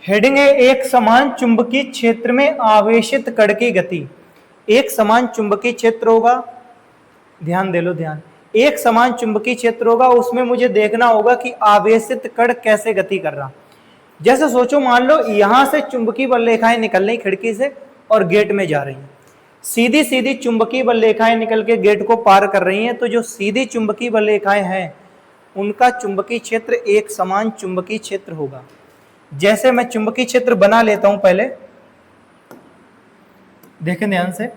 Heading है एक समान चुंबकीय क्षेत्र में आवेशित कण की गति। एक समान चुंबकीय क्षेत्र होगा, ध्यान दे लो, ध्यान। एक समान चुंबकीय क्षेत्र होगा, उसमें मुझे देखना होगा कि आवेशित कण कैसे गति कर रहा। जैसे सोचो, मान लो यहां से चुंबकीय बल रेखाएं निकल रही खिड़की से और गेट में जा रही हैं। सीधी सीधी चुंबकीय बल रेखाएं निकल के गेट को पार कर रही हैं, तो जो सीधी चुंबकीय बल रेखाएं हैं उनका चुंबकीय क्षेत्र एक समान चुंबकीय क्षेत्र होगा। जैसे मैं चुंबकीय क्षेत्र बना लेता हूं, पहले देखें ध्यान से।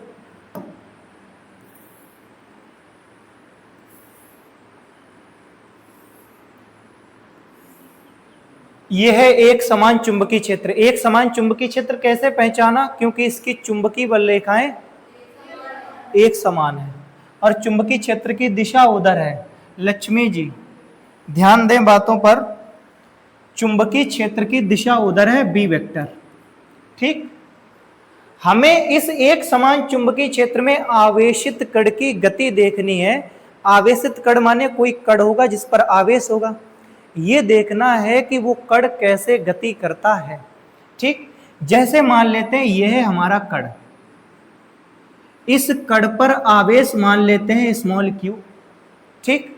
यह है एक समान चुंबकीय क्षेत्र। एक समान चुंबकीय क्षेत्र कैसे पहचाना? क्योंकि इसकी चुंबकीय बल रेखाएं एक समान है और चुंबकीय क्षेत्र की दिशा उधर है। लक्ष्मी जी ध्यान दें बातों पर। चुंबकीय क्षेत्र की दिशा उधर है, बी वेक्टर। ठीक, हमें इस एक समान चुंबकीय क्षेत्र में आवेशित कण की गति देखनी है। आवेशित कण माने कोई कण होगा जिस पर आवेश होगा। ये देखना है कि वो कण कैसे गति करता है। ठीक, जैसे मान लेते हैं यह है हमारा कण, इस कण पर आवेश मान लेते हैं स्मॉल क्यू। ठीक,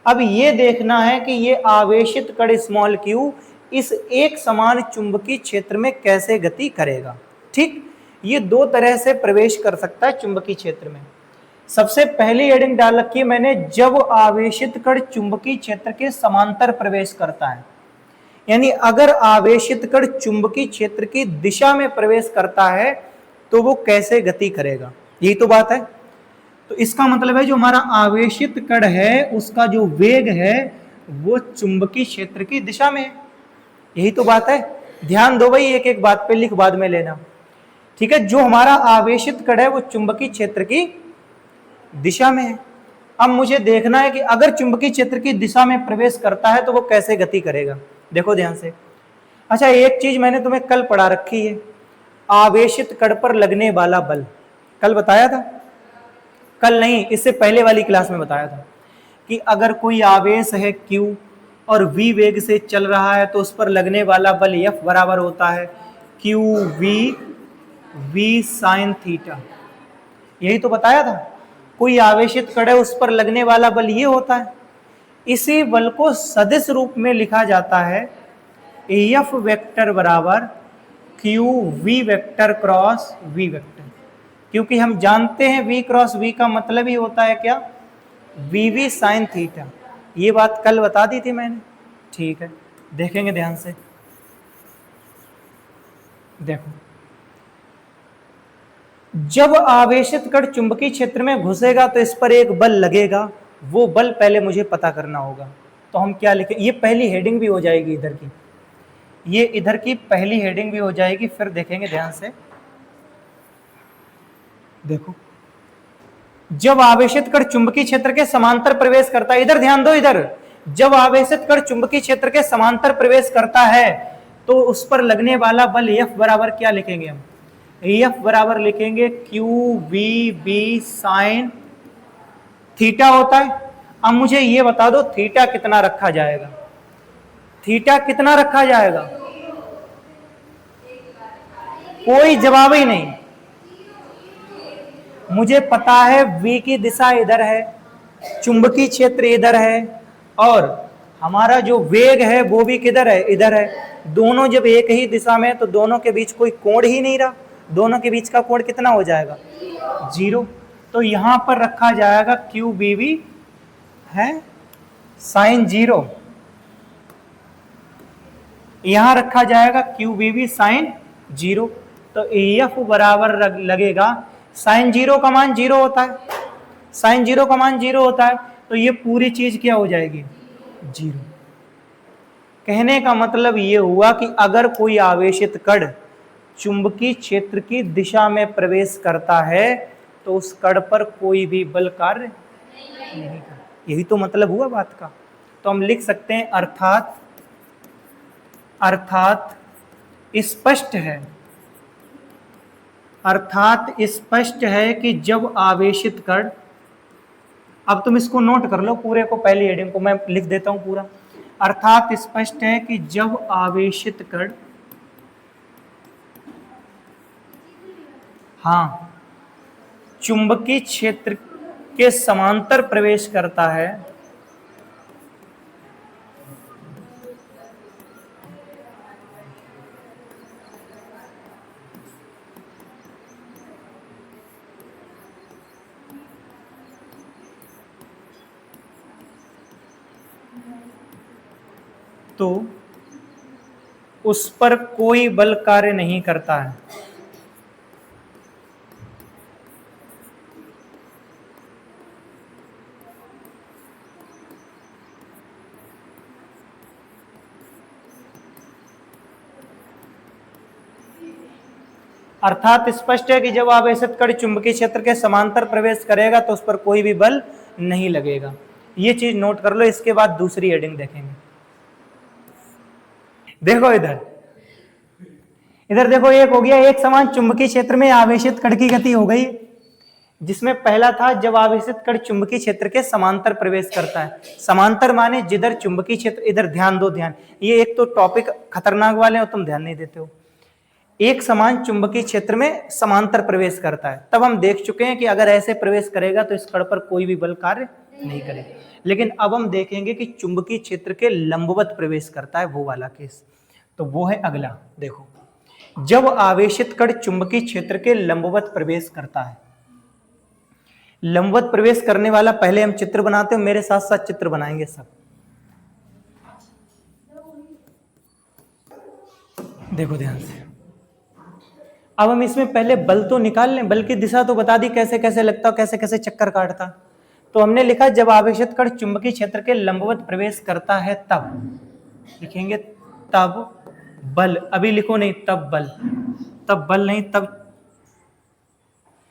अब ये देखना है कि ये आवेशित कण स्मॉल क्यू इस एक समान चुंबकीय क्षेत्र में कैसे गति करेगा। ठीक, ये दो तरह से प्रवेश कर सकता है चुंबकीय क्षेत्र में। सबसे पहली हेडिंग डाल रखी है मैंने, जब आवेशित कण चुंबकीय क्षेत्र के समांतर प्रवेश करता है। यानी अगर आवेशित कण चुंबकीय क्षेत्र की दिशा में प्रवेश करता है तो वो कैसे गति करेगा, यही तो बात है। तो इसका मतलब है जो हमारा आवेशित कण है उसका जो वेग है वो चुंबकीय क्षेत्र की दिशा में है, यही तो बात है। ध्यान दो भाई, एक एक बात पे लिख बाद में लेना। ठीक है, जो हमारा आवेशित कण है वो चुंबकीय क्षेत्र की दिशा में है। अब मुझे देखना है कि अगर चुंबकीय क्षेत्र की दिशा में प्रवेश करता है तो वो कैसे गति करेगा। देखो ध्यान से। अच्छा, एक चीज मैंने तुम्हें कल पढ़ा रखी है, आवेशित कण पर लगने वाला बल। कल बताया था? कल नहीं, इससे पहले वाली क्लास में बताया था कि अगर कोई आवेश है Q और v वेग से चल रहा है तो उस पर लगने वाला बल F बराबर होता है QV साइन थीटा। यही तो बताया था। कोई आवेशित कण है उस पर लगने वाला बल ये होता है। इसी बल को सदिश रूप में लिखा जाता है F वेक्टर बराबर QV vector cross V vector. क्योंकि हम जानते हैं V क्रॉस V का मतलब ही होता है क्या? VV sine theta. ये बात कल बता दी थी मैंने। ठीक है, देखेंगे ध्यान से। देखो, जब आवेशित कण चुंबकीय क्षेत्र में घुसेगा तो इस पर एक बल लगेगा। वो बल पहले मुझे पता करना होगा। तो हम क्या लिखें? ये पहली हेडिंग भी हो जाएगी इधर की, ये इधर की पहली हेडिंग भी हो जाएगी। फिर देखेंगे ध्यान से। देखो, जब आवेशित कण चुंबकीय क्षेत्र के समांतर प्रवेश करता है, इधर ध्यान दो, इधर जब आवेशित कण चुंबकीय क्षेत्र के समांतर प्रवेश करता है तो उस पर लगने वाला बल F बराबर क्या लिखेंगे हम? F बराबर लिखेंगे QVB साइन थीटा होता है। अब मुझे ये बता दो थीटा कितना रखा जाएगा? थीटा कितना रखा जाएगा? कोई जवाब ही नहीं। मुझे पता है V की दिशा इधर है, चुंबकीय क्षेत्र इधर है और हमारा जो वेग है वो भी किधर है? इधर है। दोनों जब एक ही दिशा में तो दोनों के बीच कोई कोण ही नहीं रहा। दोनों के बीच का कोण कितना हो जाएगा? 0। तो यहां पर रखा जाएगा QBV है साइन 0। यहां रखा जाएगा QBV साइन 0। तो F बराबर लगेगा, साइन 0 का मान 0 होता है, साइन 0 का मान 0 होता है। तो ये पूरी चीज क्या हो जाएगी? 0। कहने का मतलब ये हुआ कि अगर कोई आवेशित कण चुंबकीय क्षेत्र की दिशा में प्रवेश करता है तो उस कण पर कोई भी बल कार्य नहीं करता। यही तो मतलब हुआ बात का। तो हम लिख सकते हैं अर्थात स्पष्ट है कि जब आवेशित कण, अब तुम इसको नोट कर लो पूरे को, पहली हेडिंग को मैं लिख देता हूं पूरा। अर्थात स्पष्ट है कि जब आवेशित कण हाँ, चुंबकीय क्षेत्र के समांतर प्रवेश करता है तो उस पर कोई बल कार्य नहीं करता है। अर्थात स्पष्ट है कि जब आवेशित कण चुंबकीय क्षेत्र के समांतर प्रवेश करेगा तो उस पर कोई भी बल नहीं लगेगा। ये चीज नोट कर लो। इसके बाद दूसरी हेडिंग देखेंगे। देखो इधर इधर देखो, एक हो गया एक समान चुंबकीय क्षेत्र में आवेशित कण की गति हो गई, जिसमें पहला था जब आवेशित कण चुंबकीय क्षेत्र के समांतर प्रवेश करता है। समांतर माने जिधर चुंबकीय क्षेत्र, इधर ध्यान दो, ध्यान, ये एक तो टॉपिक खतरनाक वाले हो, तुम ध्यान नहीं देते हो। एक समान चुंबकीय क्षेत्र में समांतर प्रवेश करता है, तब हम देख चुके हैं कि अगर ऐसे प्रवेश करेगा तो इस कण पर कोई भी बल कार्य नहीं करेगा। लेकिन अब हम देखेंगे कि चुंबकीय क्षेत्र के लंबवत प्रवेश करता है, वो वाला केस। तो वो है अगला। देखो, जब आवेशित कण चुंबकीय क्षेत्र के लंबवत प्रवेश करता है, लंबवत प्रवेश करने वाला पहले हम चित्र बनाते हो, मेरे साथ साथ चित्र बनाएंगे सब। देखो ध्यान से। अब हम इसमें पहले बल तो निकाल लें, बल की दिशा तो बता दी कैसे कैसे लगता, कैसे कैसे चक्कर काटता। तो हमने लिखा जब आवेशित कण चुंबकीय क्षेत्र के लंबवत प्रवेश करता है तब लिखेंगे तब बल। अभी लिखो नहीं तब बल, तब बल नहीं, तब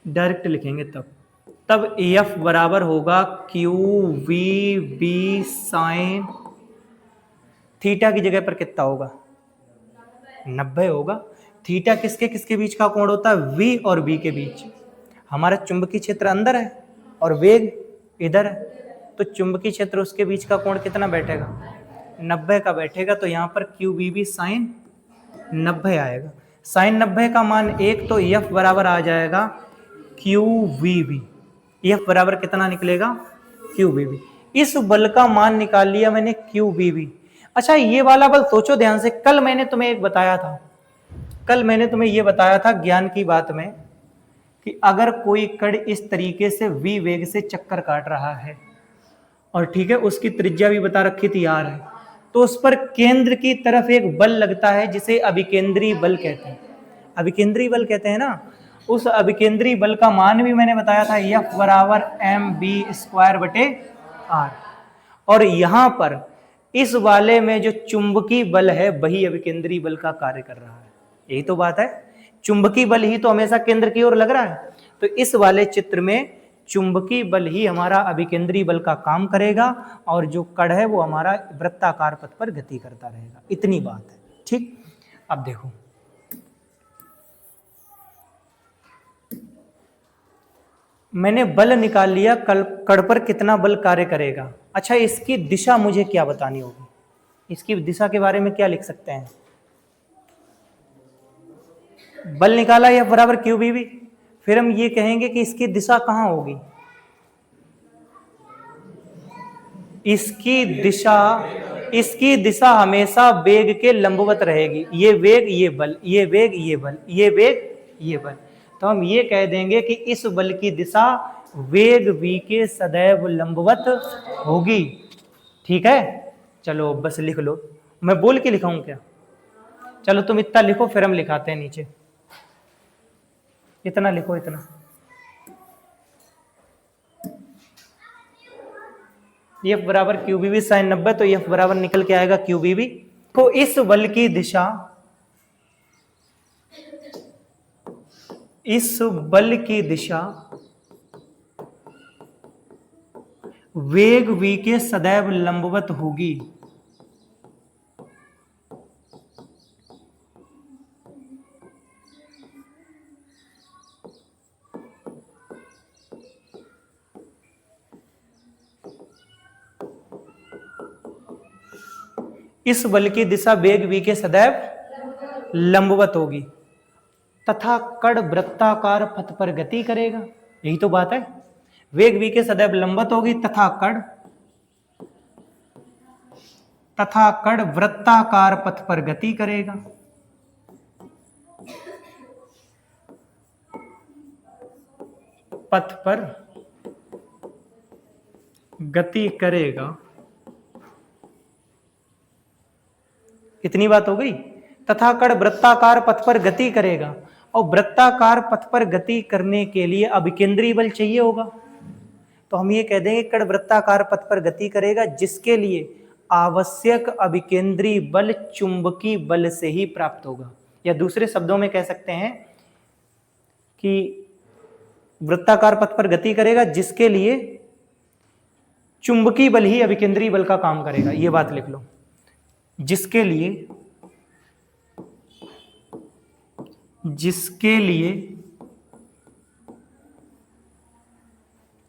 डायरेक्ट लिखेंगे तब F बराबर होगा Q V B sine theta की जगह पर कितना होगा, 90 होगा। थीटा किसके किसके बीच का कोण होता है, V और B के बीच। हमारा चुंबकीय क्षेत्र अंदर है और वेग इधर है, तो चुंबकीय क्षेत्र उसके बीच का कोण कितना बैठेगा, 90 का बैठेगा। तो यहाँ पर क्यू बी बी साइन 90 आएगा। साइन 90 का मान 1, तो F बराबर आ जाएगा क्यू वी बी। F बराबर कितना निकलेगा, क्यू वी बी। इस बल का मान निकाल लिया मैंने, क्यू वी बी। अच्छा, ये वाला बल सोचो ध्यान से। कल मैंने तुम्हें एक बताया था, कल मैंने तुम्हें यह बताया था ज्ञान की बात में कि अगर कोई कण इस तरीके से v वेग से चक्कर काट रहा है और ठीक है, उसकी त्रिज्या भी बता रखी थी r है, तो उस पर केंद्र की तरफ एक बल लगता है जिसे अभिकेंद्री बल कहते हैं। अभिकेंद्री बल कहते हैं ना। उस अभिकेंद्री बल का मान भी मैंने बताया था, F बराबर mv²/r। और यहां पर इस वाले में जो चुंबकीय बल है वही अभिकेंद्री बल का कार्य कर रहा है। यही तो बात है, चुंबकीय बल ही तो हमेशा केंद्र की ओर लग रहा है। तो इस वाले चित्र में चुंबकीय बल ही हमारा अभिकेंद्री बल का काम करेगा और जो कण है वो हमारा वृत्ताकार पथ पर गति करता रहेगा। इतनी बात है, ठीक। अब देखो, मैंने बल निकाल लिया, कण पर कितना बल कार्य करेगा। अच्छा, इसकी दिशा मुझे क्या बतानी होगी, इसकी दिशा के बारे में क्या लिख सकते हैं। बल निकाला F बराबर क्यू बी बी, फिर हम ये कहेंगे कि इसकी दिशा कहां होगी, इसकी दिशा हमेशा वेग के लंबवत रहेगी। ये वेग, ये बल, ये वेग, ये बल, ये वेग, ये बल। तो हम ये कह देंगे कि इस बल की दिशा वेग v के सदैव लंबवत होगी। ठीक है, चलो बस लिख लो। मैं बोल के लिखाऊं क्या, चलो तुम इतना लिखो, फिर हम लिखाते हैं नीचे। इतना लिखो, इतना। F बराबर क्यू बी बी साइन 90, तो F बराबर निकल के आएगा क्यू बी बी। तो इस बल की दिशा, इस बल की दिशा वेग v के सदैव लंबवत होगी। इस बल की दिशा वेग v के सदैव लंबवत होगी। तथा कण वृत्ताकार पथ पर गति करेगा, यही तो बात है। वेग v के सदैव लंबवत होगी तथा कण वृत्ताकार पथ पर गति करेगा। पथ पर गति करेगा, इतनी बात हो गई। तथा कण वृत्ताकार पथ पर गति करेगा, और वृत्ताकार पथ पर गति करने के लिए अभिकेंद्री बल चाहिए होगा। तो हम ये कह देंगे कण वृत्ताकार पथ पर गति करेगा, जिसके लिए आवश्यक अभिकेंद्री बल चुंबकीय बल से ही प्राप्त होगा। या दूसरे शब्दों में कह सकते हैं कि वृत्ताकार पथ पर गति करेगा, जिसके लिए चुंबकीय बल ही अभिकेंद्री बल का काम करेगा। ये बात लिख लो, जिसके लिए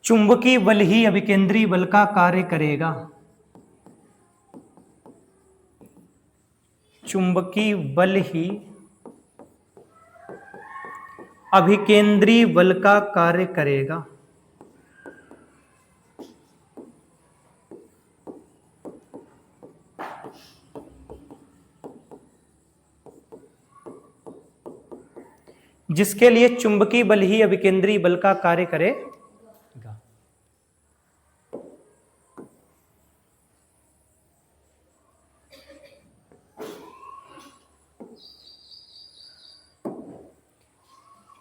चुंबकीय बल ही अभिकेंद्री बल का कार्य करेगा। चुंबकीय बल ही अभिकेंद्री बल का कार्य करेगा। जिसके लिए चुंबकीय बल ही अभिकेंद्री बल का कार्य करेगा।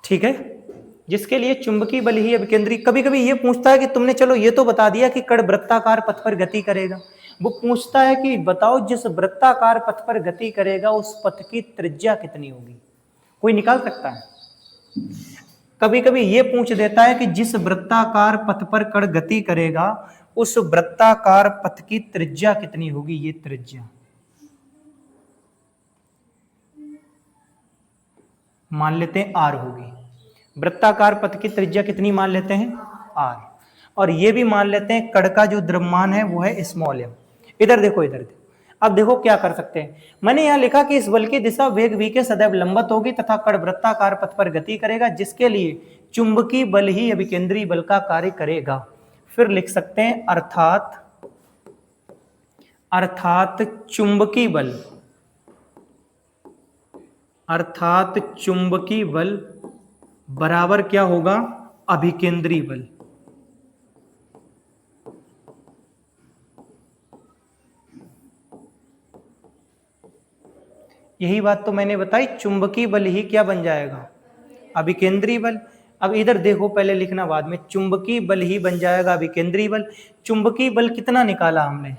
ठीक है, जिसके लिए चुंबकीय बल ही अभिकेंद्री। कभी कभी ये पूछता है कि तुमने चलो ये तो बता दिया कि कण वृत्ताकार पथ पर गति करेगा, वो पूछता है कि बताओ जिस वृत्ताकार पथ पर गति करेगा उस पथ की त्रिज्या कितनी होगी। कोई निकाल सकता है? कभी कभी ये पूछ देता है कि जिस वृत्ताकार पथ पर कण गति करेगा उस वृत्ताकार पथ की त्रिज्या कितनी होगी। ये त्रिज्या मान लेते हैं r होगी। वृत्ताकार पथ की त्रिज्या कितनी मान लेते हैं? r। और ये भी मान लेते हैं कण का जो द्रव्यमान है वो है स्मॉल m। इधर देखो, इधर देखो। अब देखो क्या कर सकते हैं। मैंने यहां लिखा कि इस बल की दिशा वेग v के सदैव लंबवत होगी तथा कण वृत्ताकार पथ पर गति करेगा, जिसके लिए चुंबकीय बल ही अभिकेंद्री बल का कार्य करेगा। फिर लिख सकते हैं अर्थात चुंबकीय बल बराबर क्या होगा? अभिकेंद्री बल। यही बात तो मैंने बताई, चुंबकीय बल ही क्या बन जाएगा? अभिकेंद्री बल। अब इधर देखो, पहले लिखना बाद में। चुंबकीय बल ही बन जाएगा अभिकेंद्री बल। चुंबकीय बल कितना निकाला हमने?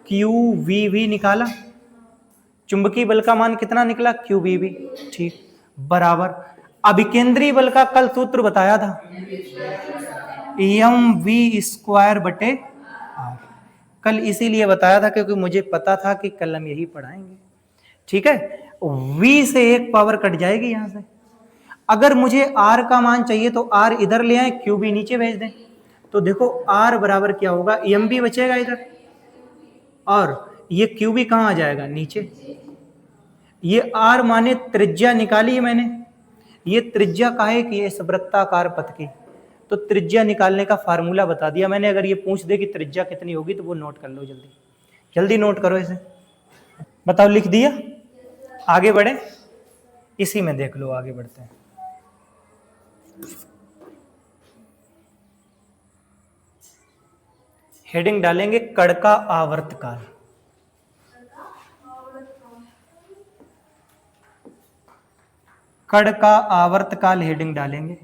QVV निकाला। चुंबकीय बल का मान कितना निकला? QVV। ठीक, बराबर अभिकेंद्री बल का कल सूत्र बताया था, mv² बटे r। कल इसीलिए बताया था क्योंकि मुझे पता था कि कल हम यही पढ़ाएंगे। ठीक है, v से एक पावर कट जाएगी यहां से। अगर मुझे r का मान चाहिए तो r इधर ले आए, QV नीचे भेज दें। तो देखो r बराबर क्या होगा? mv बचेगा इधर, और ये QV कहाँ आ जाएगा? नीचे। ये r माने त्रिज्या निकाली है मैंने। ये त्रिज्या काहे की है? इस वृत्ताकार पथ की। तो त्रिज्या निकालने का फार्मूला बता दिया मैंने। अगर ये पूछ दे कि त्रिज्या कितनी होगी तो वो नोट कर लो, जल्दी जल्दी नोट करो इसे। बताओ, लिख दिया? आगे बढ़े, इसी में देख लो, आगे बढ़ते हैं। हेडिंग डालेंगे कण का आवर्तकाल। कण का आवर्तकाल हेडिंग डालेंगे।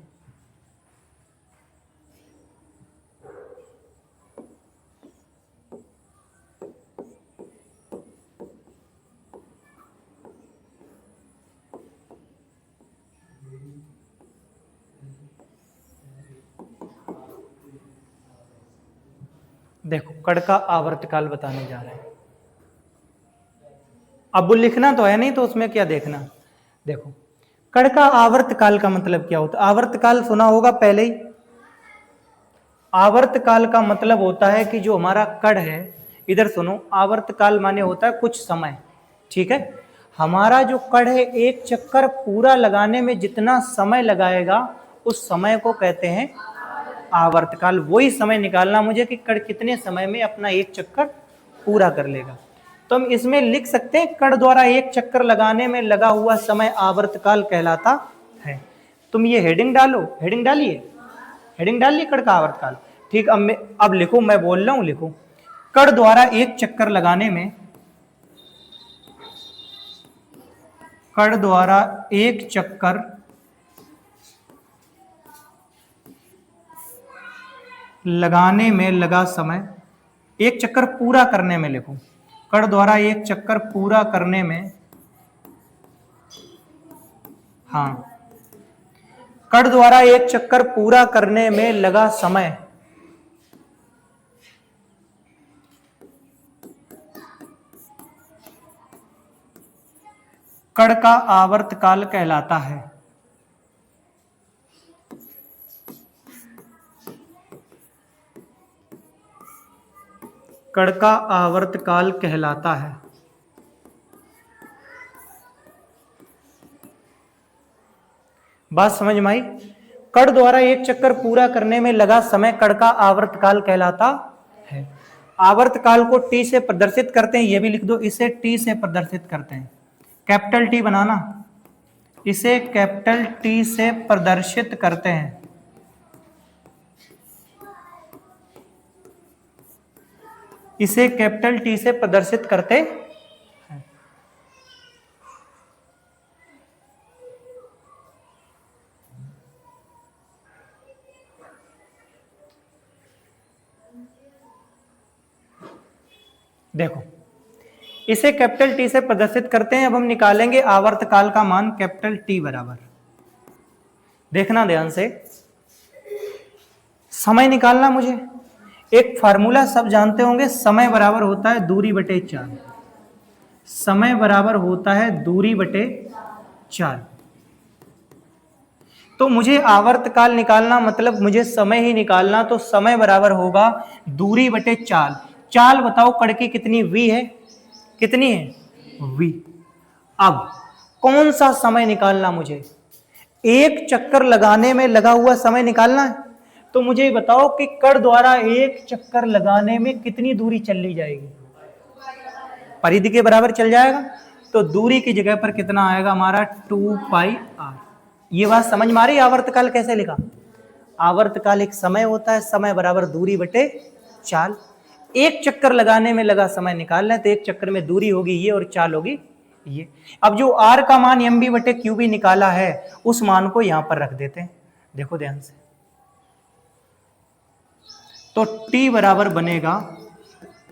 देखो, कण का आवर्तकाल बताने जा रहे हैं। अब वो लिखना तो है नहीं, तो उसमें क्या देखना। देखो, कण का आवर्तकाल का मतलब क्या होता है? आवर्तकाल सुना होगा पहले ही। आवर्तकाल का मतलब होता है कि जो हमारा कण है, इधर सुनो, आवर्तकाल माने होता है कुछ समय। ठीक है, हमारा जो कण है एक चक्कर पूरा लगाने में जितना समय लगाएगा उस समय को कहते हैं आवर्तकाल। वही समय निकालना मुझे कि कण कितने समय में अपना एक चक्कर पूरा कर लेगा। तो हम इसमें लिख सकते हैं कण द्वारा एक चक्कर लगाने में लगा हुआ समय आवर्तकाल कहलाता है। तुम ये हेडिंग डालो, हेडिंग डालिए, हेडिंग डालिए कण का आवर्तकाल। ठीक, अब लिखो, मैं बोल रहा हूं, लिखो। कण द्वारा एक चक्कर लगाने में, कण द्वारा एक चक्कर लगाने में लगा समय, एक चक्कर पूरा करने में, लिखो कण द्वारा एक चक्कर पूरा करने में, हाँ, कण द्वारा एक चक्कर पूरा करने में लगा समय कण का आवर्तकाल कहलाता है। कण का आवर्तकाल कहलाता है। बात समझ में आई? कण द्वारा एक चक्कर पूरा करने में लगा समय कण का आवर्तकाल कहलाता है। आवर्तकाल को टी से प्रदर्शित करते हैं, ये भी लिख दो, इसे टी से प्रदर्शित करते हैं, कैपिटल टी बनाना, इसे कैपिटल टी से प्रदर्शित करते हैं। इसे कैपिटल टी से प्रदर्शित करते हैं। देखो, इसे कैपिटल टी से प्रदर्शित करते हैं। अब हम निकालेंगे आवर्तकाल का मान कैपिटल टी बराबर, देखना ध्यान से, समय निकालना मुझे। एक फार्मूला सब जानते होंगे, समय बराबर होता है दूरी बटे चाल। समय बराबर होता है दूरी बटे चाल। तो मुझे आवर्तकाल निकालना मतलब मुझे समय ही निकालना, तो समय बराबर होगा दूरी बटे चाल। चाल बताओ कण की कितनी, v है, कितनी है, v। अब कौन सा समय निकालना मुझे, एक चक्कर लगाने में लगा हुआ समय निकालना है। तो मुझे बताओ कि कण द्वारा एक चक्कर लगाने में कितनी दूरी चल ली जाएगी, परिधि के बराबर चल जाएगा। तो दूरी की जगह पर कितना आएगा हमारा 2πr। ये बात समझ में आ रही? आवर्तकाल कैसे लिखा? आवर्तकाल एक समय होता है, समय बराबर दूरी बटे चाल। एक चक्कर लगाने में लगा समय निकालना है, तो एक चक्कर में दूरी होगी ये और चाल होगी ये। अब जो r का मान mb बटे qb निकाला है उस मान को यहां पर रख देते हैं, देखो ध्यान से। तो t बराबर बनेगा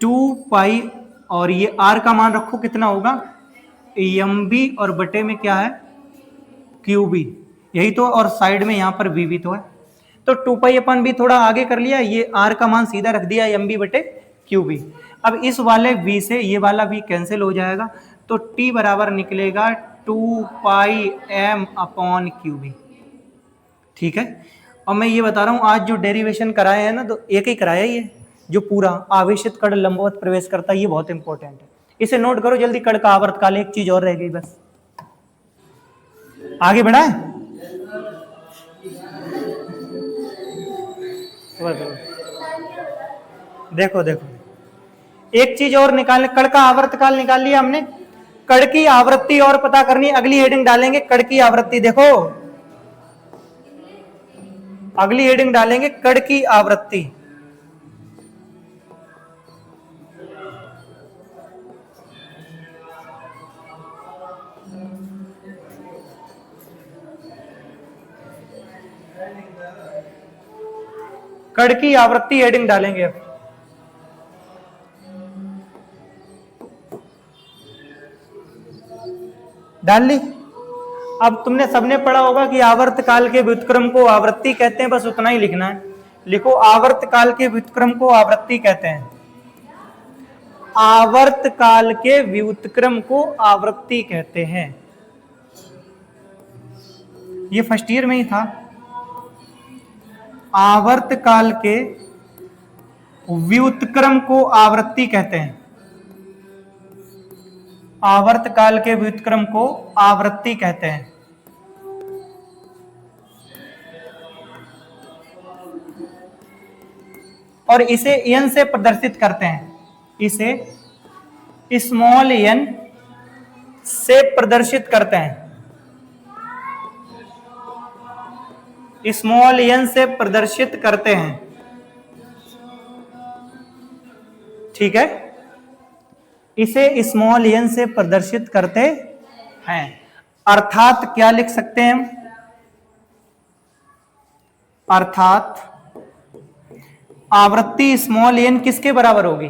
2π, और ये r का मान रखो कितना होगा mb, और बटे में क्या है qb, यही तो, और साइड में यहां पर v भी तो है। तो 2π अपन भी थोड़ा आगे कर लिया, ये r का मान सीधा रख दिया mb बटे qb। अब इस वाले v से ये वाला v कैंसिल हो जाएगा, तो t बराबर निकलेगा 2πm अपॉन qb। ठीक है, और मैं ये बता रहा हूं आज जो डेरिवेशन कराए हैं ना, तो एक ही कराया ये, जो पूरा आवेशित कण लंबवत प्रवेश करता है, ये बहुत इंपॉर्टेंट है, इसे नोट करो जल्दी। कण का आवर्तकाल, एक चीज और रह गई बस, आगे बढ़ाए। देखो देखो, एक चीज और निकालने, कण का आवर्तकाल निकाल लिया हमने, कण की आवृत्ति और पता करनी, अगली हेडिंग डालेंगे कण की आवृत्ति। देखो अगली हेडिंग डालेंगे कण की आवृत्ति। कण की आवृत्ति हेडिंग डालेंगे अब। डाल ली? अब तुमने सबने पढ़ा होगा कि आवर्तकाल के व्युत्क्रम को आवृत्ति कहते हैं, बस उतना ही लिखना है। लिखो आवर्तकाल के व्युत्क्रम को आवृत्ति कहते हैं। आवर्तकाल के व्युत्क्रम को आवृत्ति कहते हैं, ये फर्स्ट ईयर में ही था। आवर्तकाल के व्युत्क्रम को आवृत्ति कहते हैं। आवर्त काल के व्युत्क्रम को आवृत्ति कहते हैं। और इसे n से प्रदर्शित करते हैं, इसे स्मॉल n से प्रदर्शित करते हैं, स्मॉल n से प्रदर्शित करते हैं। ठीक है, इसे स्मॉल n से प्रदर्शित करते हैं। अर्थात क्या लिख सकते हैं हम? अर्थात आवृत्ति स्मॉल n किसके बराबर होगी?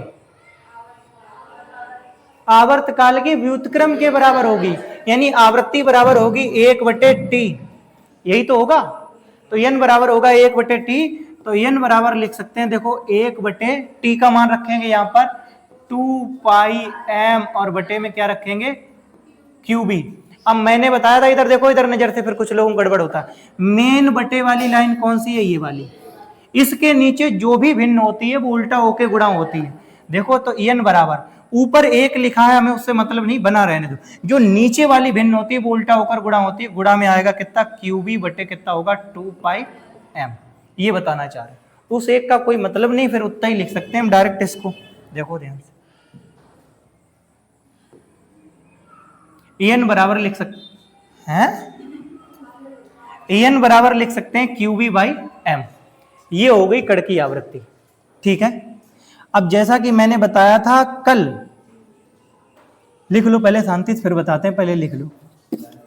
आवर्त काल के व्युत्क्रम के बराबर होगी, यानी आवृत्ति बराबर होगी 1/t। यही तो होगा। तो n बराबर होगा 1/t। तो n बराबर लिख सकते हैं, देखो 1/t का मान रखेंगे यहां पर 2πm और बटे में क्या रखेंगे? QB। अब मैंने बताया था, इधर देखो, इधर नजर से फिर कुछ लोगों को गड़बड़ होता है। मेन बटे वाली लाइन कौन सी है? ये वाली। इसके नीचे जो भी भिन्न होती है वो उल्टा होके गुणा होती है। देखो तो n बराबर, ऊपर 1 लिखा है, हमें उससे मतलब नहीं, बना रहने दो। जो नीचे वाली भिन्न होती है वो उल्टा होकर गुणा होती है। गुणा में आएगा कितना? QB बटे कितना होगा? 2πm। ये बताना चाह रहे हैं। उस एक का कोई मतलब नहीं, फिर उतना ही लिख सकते हैं हम डायरेक्ट इसको। देखो ध्यान से, n बराबर लिख सकते हैं, n बराबर लिख सकते हैं QB/m। ये हो गई कण की आवृत्ति। ठीक है, अब जैसा कि मैंने बताया था कल, लिख लो पहले शांति से, फिर बताते हैं, पहले लिख लो।